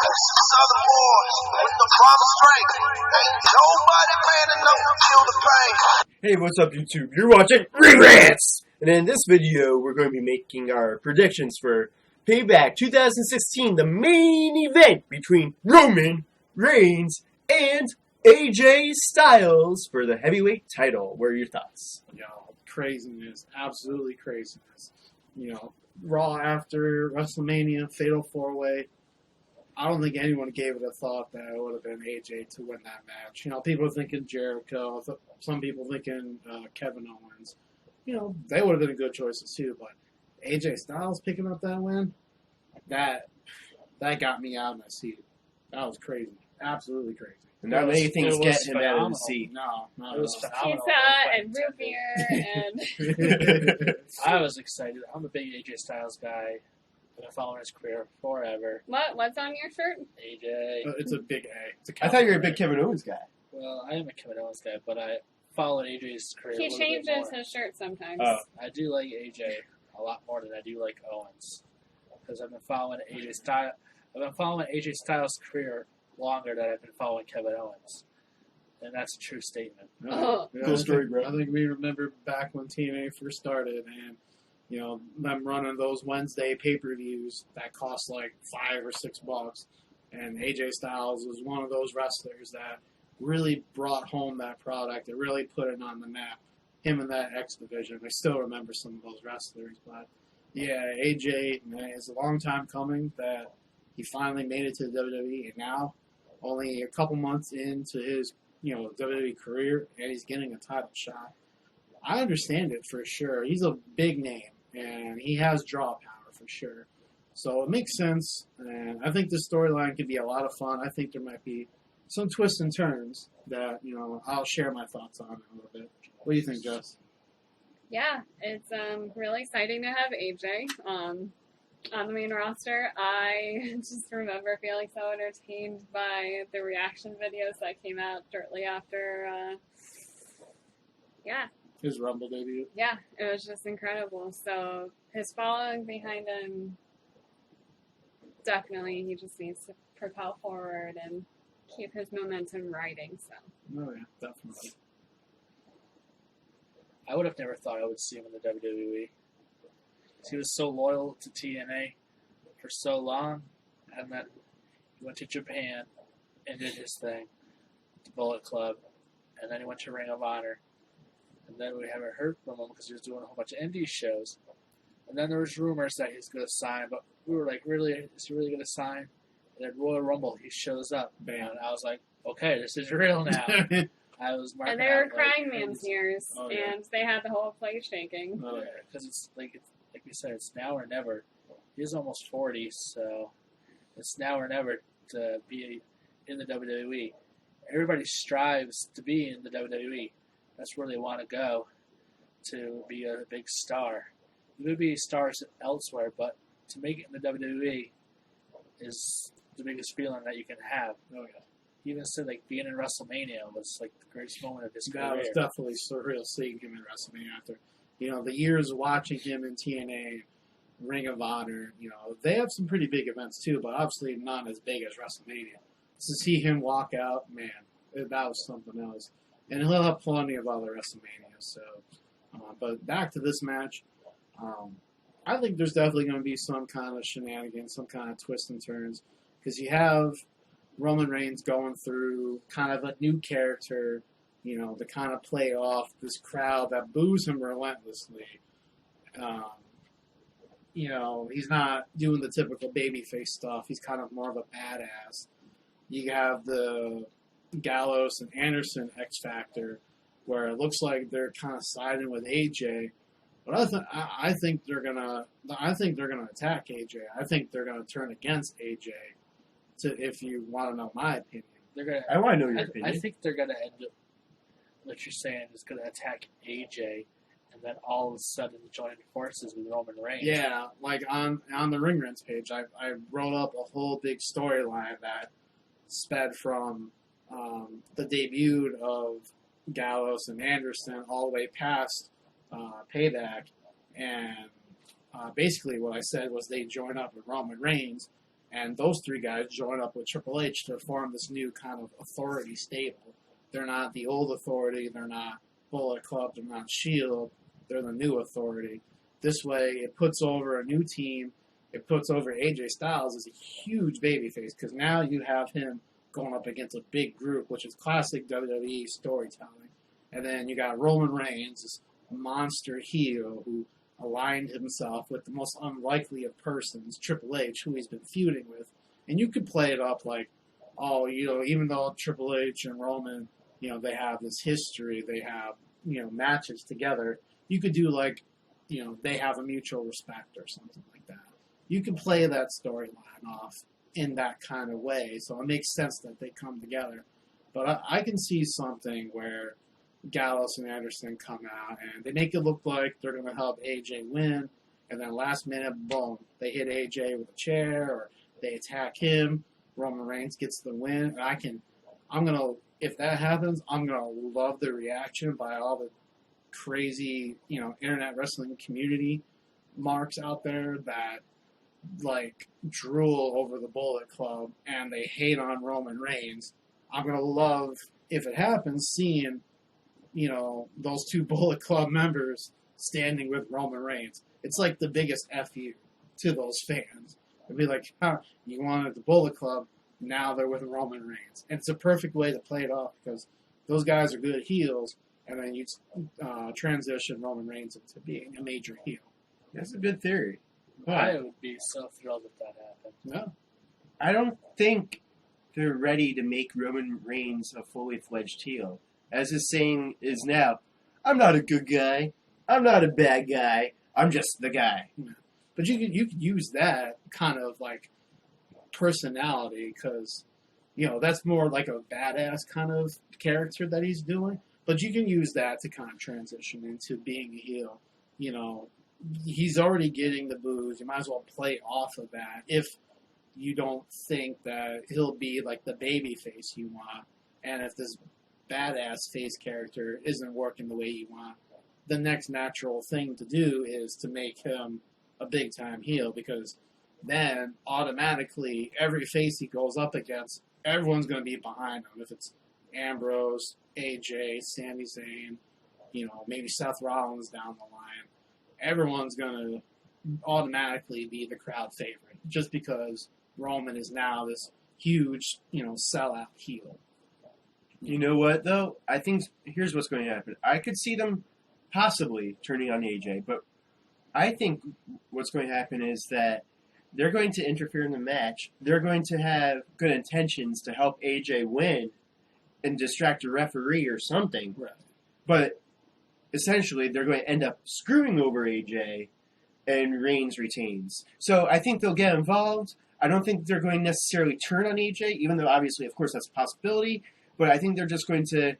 Southern boys with the proper strength. Ain't nobody man enough to feel the pain. Hey, what's up, YouTube? You're watching Regrets! And in this video, we're going to be making our predictions for Payback 2016, the main event between Roman Reigns and AJ Styles for the heavyweight title. What are your thoughts? Craziness. Absolutely craziness. Raw after WrestleMania, Fatal 4-Way. I don't think anyone gave it a thought that it would have been AJ to win that match. People are thinking Jericho. Some people thinking Kevin Owens. They would have been good choices too. But AJ Styles picking up that win, that got me out of my seat. That was crazy. Absolutely crazy. And not many things get him out of the seat. No, It was phenomenal. Pizza and root beer and I was excited. I'm a big AJ Styles guy. I've been following his career forever. what's on your shirt? AJ. It's a big A. It's a I thought you were a big Kevin Owens guy. Well, I am a Kevin Owens guy, but I followed AJ's career He a little bit changes more. his shirt sometimes. Oh. I do like AJ a lot more than I do like Owens, because I've been following AJ Styles. I've been following AJ Styles' career longer than I've been following Kevin Owens, and that's a true statement. Oh. Cool story, bro. I think we remember back when TNA first started, and them running those Wednesday pay-per-views that cost like $5 or $6, and AJ Styles was one of those wrestlers that really brought home that product. It really put it on the map. Him and that X division. I still remember some of those wrestlers, but yeah, AJ, man, it's a long time coming that he finally made it to the WWE, and now only a couple months into his WWE career, and he's getting a title shot. I understand it for sure. He's a big name, and he has draw power for sure. So it makes sense, and I think this storyline could be a lot of fun. I think there might be some twists and turns that, I'll share my thoughts on in a little bit. What do you think, Jess? Yeah, it's really exciting to have AJ on the main roster. I just remember feeling so entertained by the reaction videos that came out shortly after. His Rumble debut. Yeah, it was just incredible. So his following behind him, definitely, he just needs to propel forward and keep his momentum riding. So. Oh yeah, definitely. I would have never thought I would see him in the WWE. He was so loyal to TNA for so long, and then he went to Japan and did his thing, the Bullet Club, and then he went to Ring of Honor, and then we haven't heard from him because he was doing a whole bunch of indie shows, and then there was rumors that he's going to sign, but we were like, really, is he really going to sign? And then Royal Rumble, he shows up, Bam. and I was like, okay, this is real now. I was marking And they were out, crying like, man's tears, Oh, yeah. and they had the whole place shaking. Oh, yeah. because it's like we said, it's now or never. He's almost 40, so it's now or never to be in the WWE. Everybody strives to be in the WWE. That's where they want to go to be a big star. You could be stars elsewhere, but to make it in the WWE is the biggest feeling that you can have. Oh yeah. He even said like being in WrestleMania was like the greatest moment of his That career. was definitely surreal seeing him in WrestleMania after, the years watching him in TNA, Ring of Honor. They have some pretty big events too, but obviously not as big as WrestleMania. To see him walk out, man, that was something else. And he'll have plenty of other WrestleManias. So, but back to this match, I think there's definitely going to be some kind of shenanigans, some kind of twists and turns, because you have Roman Reigns going through kind of a new character, to kind of play off this crowd that boos him relentlessly. He's not doing the typical babyface stuff. He's kind of more of a badass. You have the Gallows and Anderson X Factor, where it looks like they're kind of siding with AJ. But I think they're gonna attack AJ. I think they're gonna turn against AJ. If you want to know my opinion, I want to know your opinion. I think they're going to end up, what you're saying, is going to attack AJ and then all of a sudden join forces with Roman Reigns. Yeah, like on the Ring Rents page, I wrote up a whole big storyline that sped from the debut of Gallows and Anderson all the way past Payback, and basically what I said was they join up with Roman Reigns, And those three guys join up with Triple H to form this new kind of authority stable. They're not the old authority. They're not Bullet Club. They're not Shield. They're the new authority. This way, it puts over a new team. It puts over AJ Styles as a huge babyface because now you have him going up against a big group, which is classic WWE storytelling. And then you got Roman Reigns, this monster heel who aligned himself with the most unlikely of persons, Triple H, who he's been feuding with. And you could play it up like, oh, even though Triple H and Roman, they have this history, they have, matches together, you could do like, they have a mutual respect or something like that. You can play that storyline off in that kind of way, so it makes sense that they come together. But I can see something where Gallows and Anderson come out and they make it look like they're going to help AJ win, and then last minute, boom, they hit AJ with a chair or they attack him. Roman Reigns gets the win. And if that happens, I'm gonna love the reaction by all the crazy, internet wrestling community marks out there that like drool over the Bullet Club and they hate on Roman Reigns. I'm gonna love, if it happens, seeing those two Bullet Club members standing with Roman Reigns. It's like the biggest FU to those fans. It'd be like, you wanted the Bullet Club, now they're with Roman Reigns. And it's a perfect way to play it off because those guys are good heels, and then you transition Roman Reigns into being a major heel. That's a good theory. I would be so thrilled if that happened. No. I don't think they're ready to make Roman Reigns a fully fledged heel. As his saying is now, I'm not a good guy. I'm not a bad guy. I'm just the guy. Yeah. But you could use that kind of like personality because, that's more like a badass kind of character that he's doing. But you can use that to kind of transition into being a heel. He's already getting the boos. You might as well play off of that if you don't think that he'll be like the baby face you want. And if this badass face character isn't working the way you want, the next natural thing to do is to make him a big time heel, because then automatically every face he goes up against, everyone's going to be behind him. If it's Ambrose, AJ, Sami Zayn, maybe Seth Rollins down the line, everyone's going to automatically be the crowd favorite just because Roman is now this huge, sellout heel. You know what, though? I think here's what's going to happen. I could see them possibly turning on AJ, but I think what's going to happen is that they're going to interfere in the match. They're going to have good intentions to help AJ win and distract a referee or something. Right. But essentially, they're going to end up screwing over AJ, and Reigns retains. So I think they'll get involved. I don't think they're going to necessarily turn on AJ, even though obviously, of course, that's a possibility. But I think they're just going to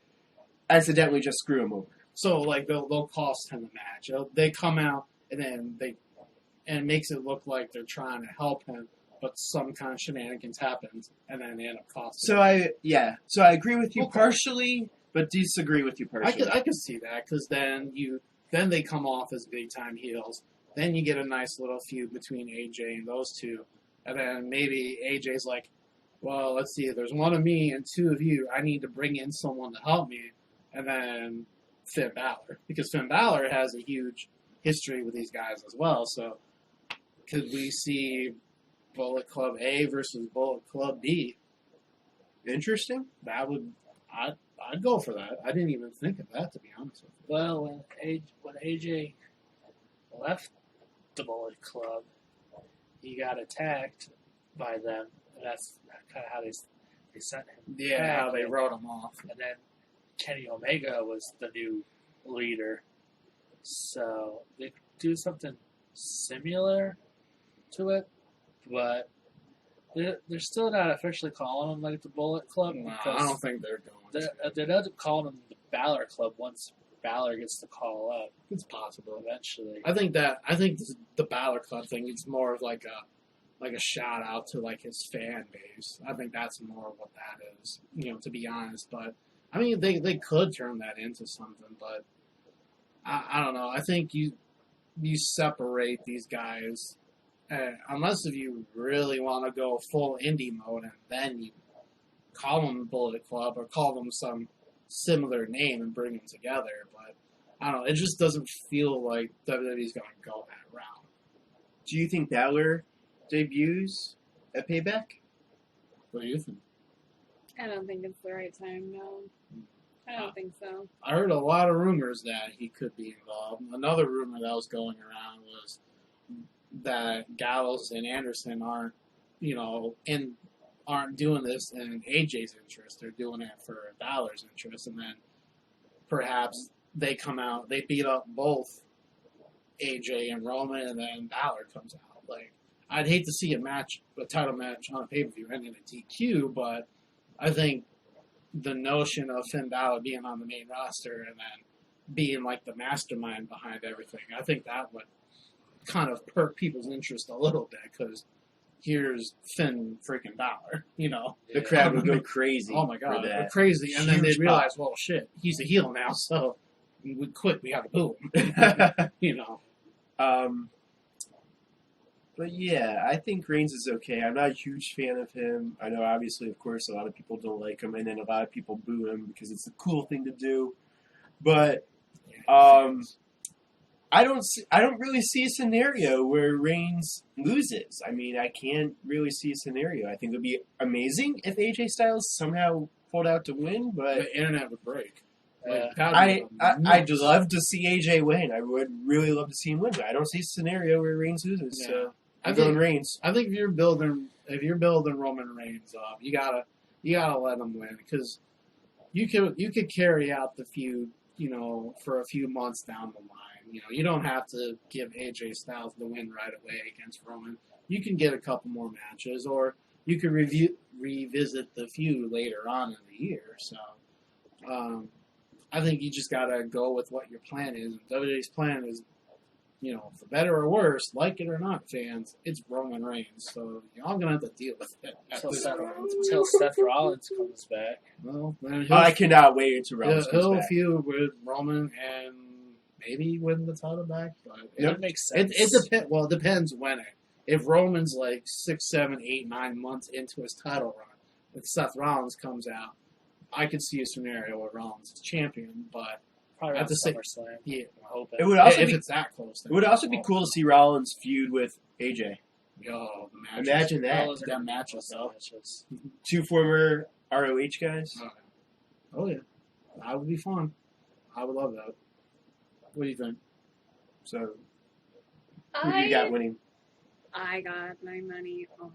accidentally just screw him over. So, like, they'll cost him the match. They come out, and then it makes it look like they're trying to help him, but some kind of shenanigans happens, and then they end up costing him. So I agree with you Okay. partially, but disagree with you partially. I could see that, because then they come off as big-time heels. Then you get a nice little feud between AJ and those two. And then maybe AJ's like, well, let's see, there's one of me and two of you. I need to bring in someone to help me. And then Finn Balor. Because Finn Balor has a huge history with these guys as well. So could we see Bullet Club A versus Bullet Club B? Interesting. I'd go for that. I didn't even think of that, to be honest with you. Well, when AJ left the Bullet Club, he got attacked by them, and that's kind of how they sent him. Yeah, how they wrote him off. And then Kenny Omega was the new leader, so they could do something similar to it, but they're still not officially calling them like the Bullet Club. No, because I don't think they're going to. they're not calling them the Balor Club once Balor gets the call up. It's possible. Eventually. I think the Balor Club thing is more of like a shout out to like his fan base. I think that's more of what that is, to be honest. But I mean, they could turn that into something, but I don't know. I think you separate these guys unless if you really want to go full indie mode, and then you call them Bullet Club or call them some similar name and bring them together. But I don't know. It just doesn't feel like WWE's going to go that route. Do you think Balor debuts at Payback? What do you think? I don't think it's the right time, no. I don't think so. I heard a lot of rumors that he could be involved. Another rumor that was going around was that Gallows and Anderson aren't doing this in AJ's interest. They're doing it for Balor's interest, and then perhaps they come out, they beat up both AJ and Roman, and then Balor comes out. Like, I'd hate to see a title match on a pay-per-view ending in DQ, but I think the notion of Finn Balor being on the main roster and then being like the mastermind behind everything, I think that would kind of perk people's interest a little bit, because here's Finn freaking Balor, The crowd would go crazy. Oh my god, for that. crazy. And then Huge they'd realize, well, shit, he's a heel now, so we quit. We got to boo him. But yeah, I think Reigns is okay. I'm not a huge fan of him. I know, obviously, of course, a lot of people don't like him, and then a lot of people boo him because it's a cool thing to do. But I don't really see a scenario where Reigns loses. I mean, I can't really see a scenario. I think it would be amazing if AJ Styles somehow pulled out to win, but The internet would break. Like, I'd love to see AJ win. I would really love to see him win, but I don't see a scenario where Reigns loses. Yeah. So I I'm think- going Reigns. I think if you're building Roman Reigns up, you gotta let him win, because you could carry out the feud, for a few months down the line. You don't have to give AJ Styles the win right away against Roman. You can get a couple more matches, or you could revisit the feud later on in the year. So, I think you just gotta go with what your plan is. And WWE's plan is, for better or worse, like it or not, fans, it's Roman Reigns. So y'all gonna have to deal with it. Until Seth Rollins comes back. Well, then I cannot wait until Rollins comes he'll back. feud with Roman and maybe win the title back. But That makes sense. it depends when it. If Roman's like 6, 7, 8, 9 months into his title run, if Seth Rollins comes out, I could see a scenario where Rollins is champion, but Probably at at the same- SummerSlam. yeah, I'm hoping. It would also if be it's that close. it would also be cool to see Rollins feud with AJ. Yo, the matches. Imagine that. Those are That gonna be matches, awesome though. matches. 2 former ROH guys. Oh yeah, that would be fun. I would love that. What do you think? So who do you got winning? I got my money on.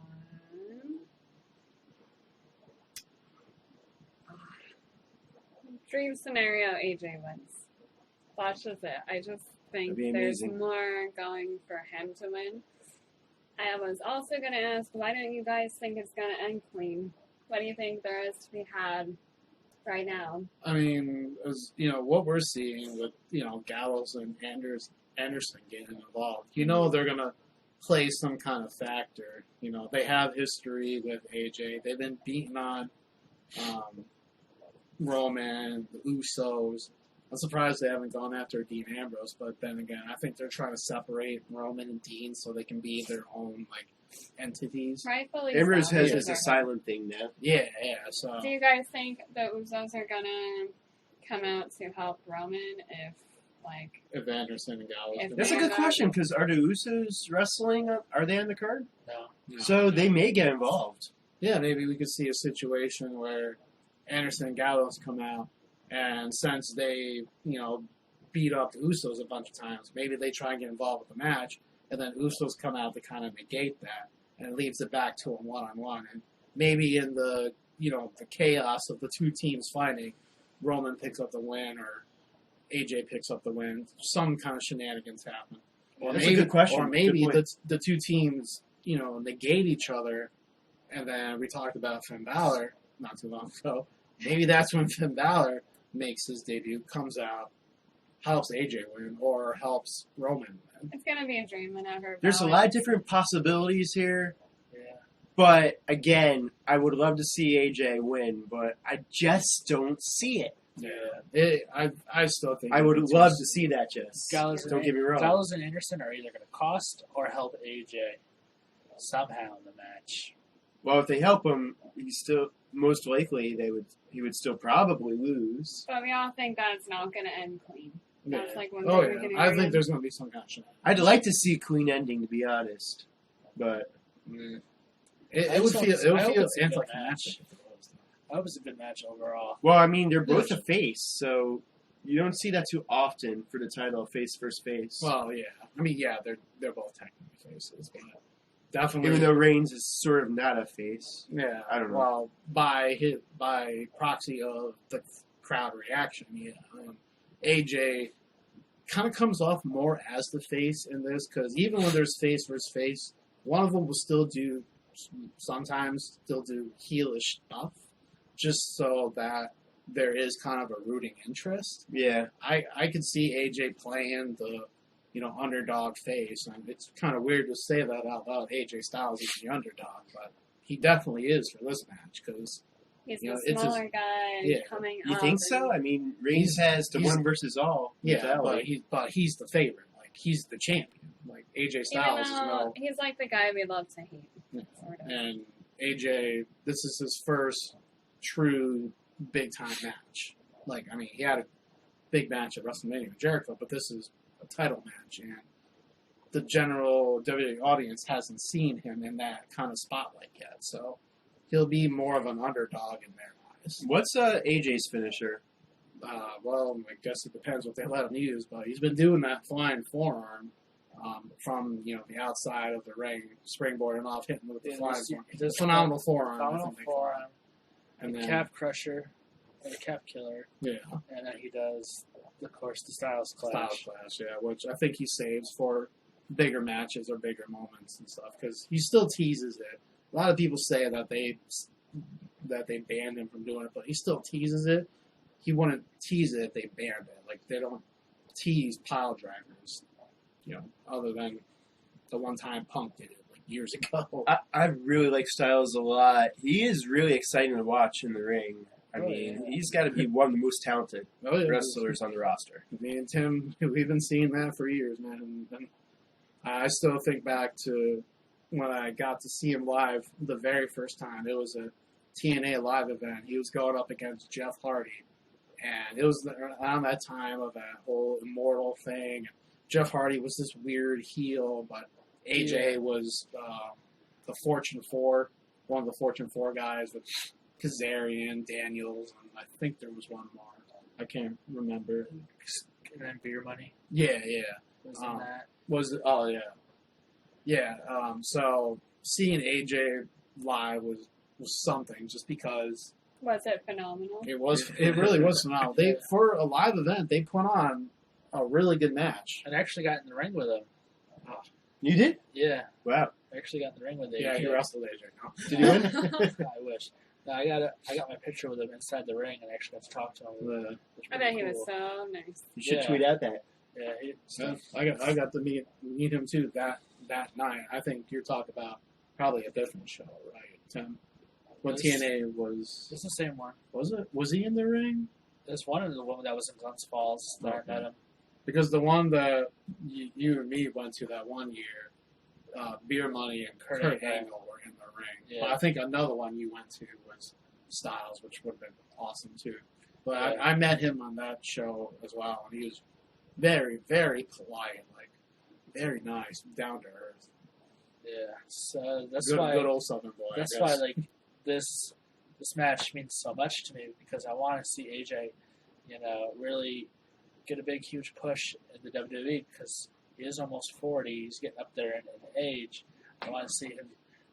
Dream scenario, AJ wins. That's just it. I just think That'd be there's amazing. more going for him to win. I was also going to ask, why don't you guys think it's going to end clean? What do you think there is to be had right now? I mean, as what we're seeing with Gallows and Anderson getting involved, they're gonna play some kind of factor. They have history with AJ. They've been beating on Roman, the Usos. I'm surprised they haven't gone after Dean Ambrose, but then again, I think they're trying to separate Roman and Dean so they can be their own entities. Rightfully Ambrose so. has Yeah. this a silent thing now. Yeah. So Do you guys think the Usos are going to come out to help Roman if Anderson and Gallows, If That's a good question, because are the Usos wrestling? Are they on the card? No. So they may get involved. Yeah, maybe we could see a situation where Anderson and Gallows come out, and since they, beat up the Usos a bunch of times, maybe they try and get involved with the match, and then Usos come out to kind of negate that, and it leaves it back to a one-on-one. And maybe in the, the chaos of the two teams fighting, Roman picks up the win, or AJ picks up the win. Some kind of shenanigans happen. Or That's a maybe, good question. Or maybe Good point. the two teams, negate each other. And then we talked about Finn Balor not too long ago. Maybe that's when Finn Balor makes his debut, comes out, helps AJ win, or helps Roman win. It's going to be a dream whenever. There's a Balor- lot of different possibilities here. Yeah. But again, I would love to see AJ win, but I just don't see it. Yeah, I still think I would love to see that, Jess. Gallows Don't get me wrong. Gallows and Anderson are either going to cost or help AJ. somehow in the match. Well, if they help him, he's still most likely he would still probably lose. But we all think that's not going to end clean. That's Yeah. like one Oh thing we yeah, can I agree think on. there's going to be some action. I'd like to see a clean ending, to be honest, but It would feel I hope it's a good anticlimactic. if it was, though. I hope it's a good match overall. well, I mean they're both a face, so you don't see that too often for the title of face versus face. Well, yeah. I mean, yeah, they're both technically faces, but definitely. Even though Reigns is sort of not a face. yeah, I don't know. Well, by proxy of the crowd reaction, yeah. AJ kind of comes off more as the face in this because even when there's face versus face, one of them will still sometimes do heelish stuff, just so that there is kind of a rooting interest. Yeah, I could see AJ playing the, underdog face, and it's kind of weird to say that out loud. AJ Styles is the underdog, but he definitely is for this match because He's you know, the it's smaller guy yeah. coming you up. think and- so? I mean, Reigns has the he's- one versus all. yeah, mentality. but he's the favorite. Like he's the champion. Like AJ Even Styles is though he's like the guy we love to hate. Yeah. Sort of. and AJ. This is his first true big time match. Like I mean, he had a big match at WrestleMania with Jericho, but this is a title match, and the general WWE audience hasn't seen him in that kind of spotlight yet. So he'll be more of an underdog in their eyes. What's AJ's finisher? Well, I guess it depends what they let him use, but he's been doing that flying forearm from the outside of the ring, springboarding off, hitting with the Yeah, flying he does phenomenal forearm. I Phenomenal think they call forearm, it. And then calf crusher, or the calf killer, yeah, and then he does, of course, the Styles Clash. Styles Clash, yeah, which I think he saves for bigger matches or bigger moments and stuff because he still teases it. A lot of people say that they banned him from doing it, but he still teases it. He wouldn't tease it if they banned it. Like they don't tease pile drivers, other than the one time Punk did it like years ago. I really like Styles a lot. He is really exciting to watch in the ring. I Oh, mean, yeah. he's got to be one of the most talented Oh, yeah. wrestlers on the roster. Me and Tim, we've been seeing that for years, man. And I still think back to when I got to see him live the very first time. It was a TNA live event. He was going up against Jeff Hardy. And it was around that time of that whole immortal thing. Jeff Hardy was this weird heel, but AJ was the Fortune 4, one of the Fortune 4 guys with Kazarian, Daniels, and I think there was one more. I can't remember. And then Beer Money Yeah. was in that. So seeing AJ live was something, just because Was it phenomenal? it really was phenomenal. They for a live event they put on a really good match. And I actually got in the ring with him. You did? Yeah, Wow. I actually got in the ring with him. Yeah, he wrestled AJ. No. Did you win? I wish. No, I got my picture with him inside the ring and actually got to talk to him. The- Which I pretty bet he was cool. so nice. You should Yeah. tweet out that. Yeah, I got to meet him too that night. I think you're talking about probably a different show, right, Tim? When This- TNA was it's the same one. was he in the ring? There's one of the woman that was in Glens Falls that I met him. Because the one that you and me went to that one year, Beer Money and Kurt Angle were in the ring. Yeah. But I think another one you went to was Styles, which would have been awesome too. But Yeah. I met him on that show as well, and he was very, very polite, like very nice, down to earth. Yeah, so that's Good, why. good old Southern boy. I That's guess. why, like, this match means so much to me because I want to see AJ, really get a big, huge push in the WWE because he is almost 40. He's getting up there in age. I want to see him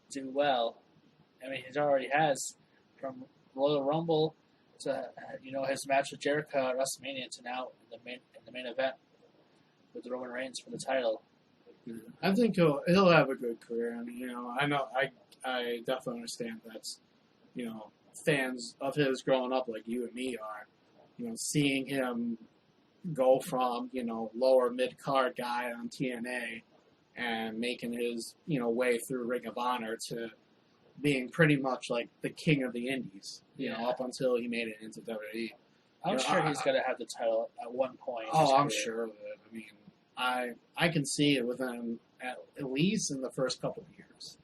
do well. I mean, he already has from Royal Rumble to his match with Jericho at WrestleMania to now in the main event with Roman Reigns for the title. I think he'll have a good career. I mean, I know I definitely understand that's fans of his growing up like you and me are. Seeing him go from lower mid card guy on TNA and making his way through Ring of Honor to being pretty much like the king of the Indies. Yeah. Up until he made it into WWE. I'm sure he's going to have the title at one point. in his Oh, I'm career. sure of it. I mean, I can see it within at least in the first couple of years.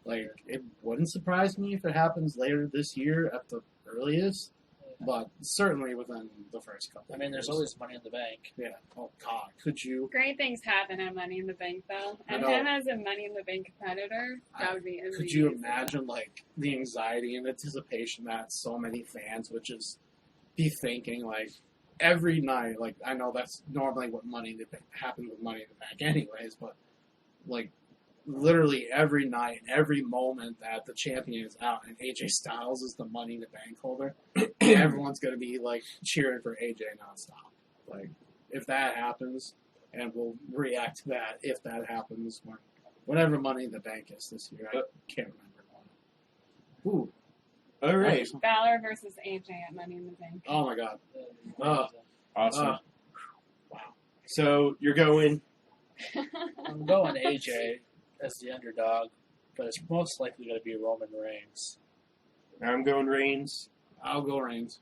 Like, it wouldn't surprise me if it happens later this year at the earliest, but certainly within the first couple. I mean, there's years. always Money in the Bank. Yeah. Oh God, could you? Great things happen at Money in the Bank, though. I And know. him as a Money in the Bank competitor, that would be amazing. Could you imagine like the anxiety and anticipation that so many fans would just be thinking like every night? Like I know that's normally what happens with Money in the Bank, anyways, but like literally every night, every moment that the champion is out and AJ Styles is the Money in the Bank holder, everyone's gonna be like cheering for AJ nonstop. Like if that happens, and we'll react to that if that happens whenever Money in the Bank is this year. I can't remember. Ooh, All right. Balor versus AJ at Money in the Bank. oh my God. Awesome. Wow. So you're going. I'm going AJ as the underdog, but it's most likely going to be Roman Reigns. I'm going Reigns. I'll go Reigns.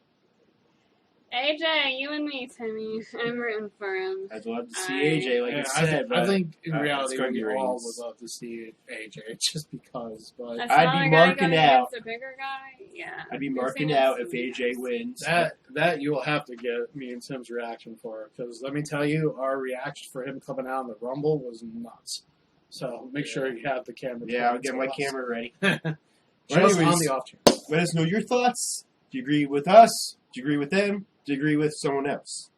AJ, you and me, Timmy. I'm rooting for him. I'd love to see AJ, like Yeah, I said. I but think in it's reality going to be we all Reigns. would love to see AJ just because. But A I'd be smaller guy marking going out. against a bigger guy? Yeah. I'd be You're marking saying out it's if AJ wins. that you will have to get me and Tim's reaction for, because let me tell you, our reaction for him coming out in the Rumble was nuts. So make sure you have the camera. Yeah, I'll pointed get to my us. camera ready. Just anyways, on the off chance. Let us know your thoughts. Do you agree with us? Do you agree with them? Do you agree with someone else?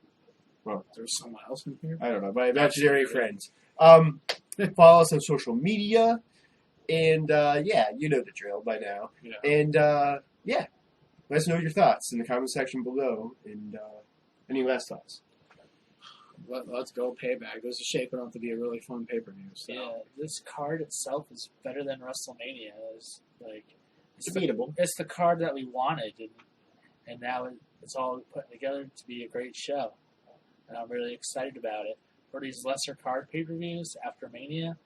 There's someone else in here. I don't know. My imaginary friends. Follow us on social media. And, yeah, you know the drill by now. Yeah. And, yeah, let us know your thoughts in the comment section below. And any last thoughts? Let's go Payback. This is shaping up to be a really fun pay-per-view. So. Yeah, this card itself is better than WrestleMania. It's like It's beatable. it's the card that we wanted, and now it's all put together to be a great show. And I'm really excited about it. For these lesser card pay-per-views after Mania,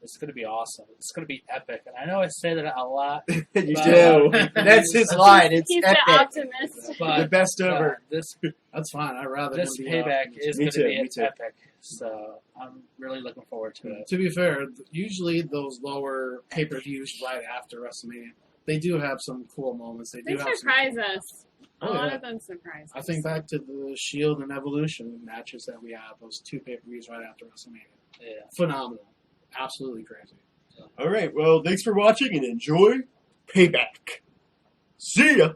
it's going to be awesome. It's going to be epic. And I know I say that a lot. You But, do. That's his line. It's He's epic. the optimist. But The best ever. This That's fine. I'd rather this him be payback optimist. is Me going to too, be me too. epic. So I'm really looking forward to it. To be fair, usually those lower pay-per-views right after WrestleMania, they do have some cool moments. They They do have surprise some. us. A Oh, lot yeah. of them surprise us. I think back to the Shield and Evolution matches that we have, those two pay-per-views right after WrestleMania. Yeah. Phenomenal. Absolutely crazy. All right. Well, thanks for watching and enjoy Payback. See ya.